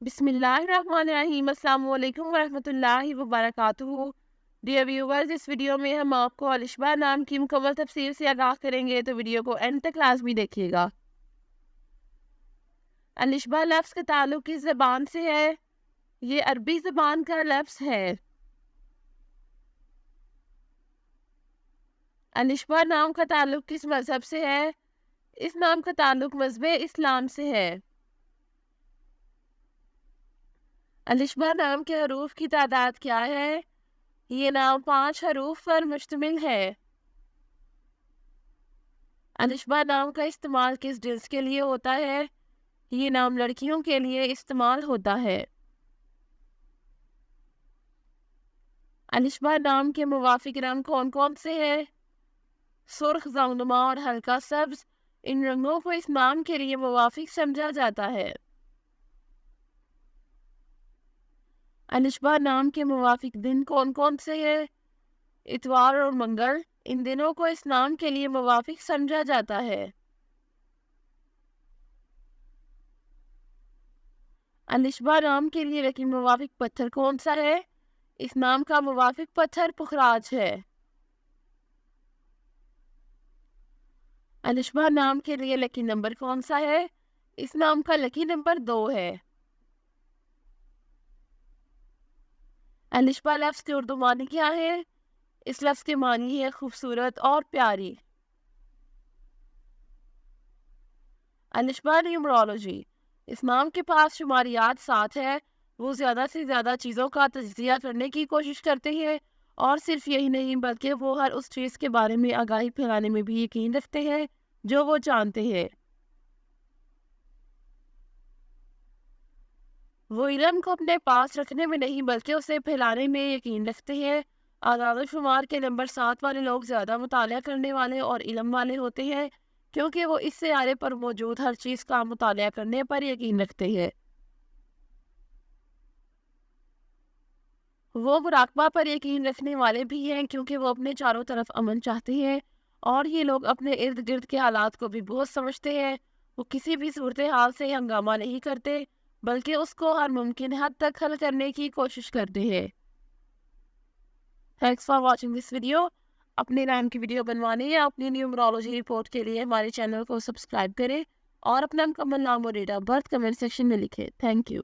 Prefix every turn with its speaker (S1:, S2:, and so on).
S1: بسم اللہ الرحمن الرحیم۔ السلام علیکم ورحمۃ اللہ وبرکاتہ۔ ڈیئر ویورز، اس ویڈیو میں ہم آپ کو الشباہ نام کی مکمل تفسیر سے آگاہ کریں گے، تو ویڈیو کو اینڈ تک لازمی دیکھیے گا۔ الشباہ لفظ کا تعلق کس زبان سے ہے؟ یہ عربی زبان کا لفظ ہے۔ الشباہ نام کا تعلق کس مذہب سے ہے؟ اس نام کا تعلق مذہب اسلام سے ہے۔ الشباہ نام کے حروف کی تعداد کیا ہے؟ یہ نام 5 حروف پر مشتمل ہے۔ الشباہ نام کا استعمال کس جنس کے لیے ہوتا ہے؟ یہ نام لڑکیوں کے لیے استعمال ہوتا ہے۔ الشباہ نام کے موافق رنگ کون کون سے ہیں؟ سرخ، زرد اور ہلکا سبز، ان رنگوں کو اس نام کے لیے موافق سمجھا جاتا ہے۔ الشباہ نام کے موافق دن کون کون سے ہیں؟ اتوار اور منگل، ان دنوں کو اس نام کے لیے موافق سمجھا جاتا ہے۔ الشباہ نام کے لیے رقم موافق پتھر کون سا ہے؟ اس نام کا موافق پتھر پخراج ہے۔ الشباہ نام کے لیے لکی نمبر کون سا ہے؟ اس نام کا لکی نمبر 2 ہے۔ الشباہ لفظ کے اردو معنی کیا ہے؟ اس لفظ کے معنی ہے خوبصورت اور پیاری۔ الشباہ نیومرولوجی، اس نام کے پاس شماریات 7 ہے۔ وہ زیادہ سے زیادہ چیزوں کا تجزیہ کرنے کی کوشش کرتے ہیں، اور صرف یہی نہیں بلکہ وہ ہر اس چیز کے بارے میں آگاہی پھیلانے میں بھی یقین رکھتے ہیں جو وہ جانتے ہیں۔ وہ علم کو اپنے پاس رکھنے میں نہیں بلکہ اسے پھیلانے میں یقین رکھتے ہیں۔ اعداد و شمار کے نمبر 7 والے لوگ زیادہ مطالعہ کرنے والے اور علم والے ہوتے ہیں، کیونکہ وہ اس سیارے پر موجود ہر چیز کا مطالعہ کرنے پر یقین رکھتے ہیں۔ وہ مراقبہ پر یقین رکھنے والے بھی ہیں، کیونکہ وہ اپنے چاروں طرف امن چاہتے ہیں، اور یہ لوگ اپنے ارد گرد کے حالات کو بھی بہت سمجھتے ہیں۔ وہ کسی بھی صورتحال سے ہنگامہ نہیں کرتے بلکہ اس کو ہر ممکن حد تک حل کرنے کی کوشش کرتے ہیں۔ Thanks for watching this video. اپنے نام کی ویڈیو بنوانے یا اپنی نیومرولوجی رپورٹ کے لیے ہمارے چینل کو سبسکرائب کریں، اور اپنا مکمل نام اور date of birth comment section میں لکھیں۔ Thank you.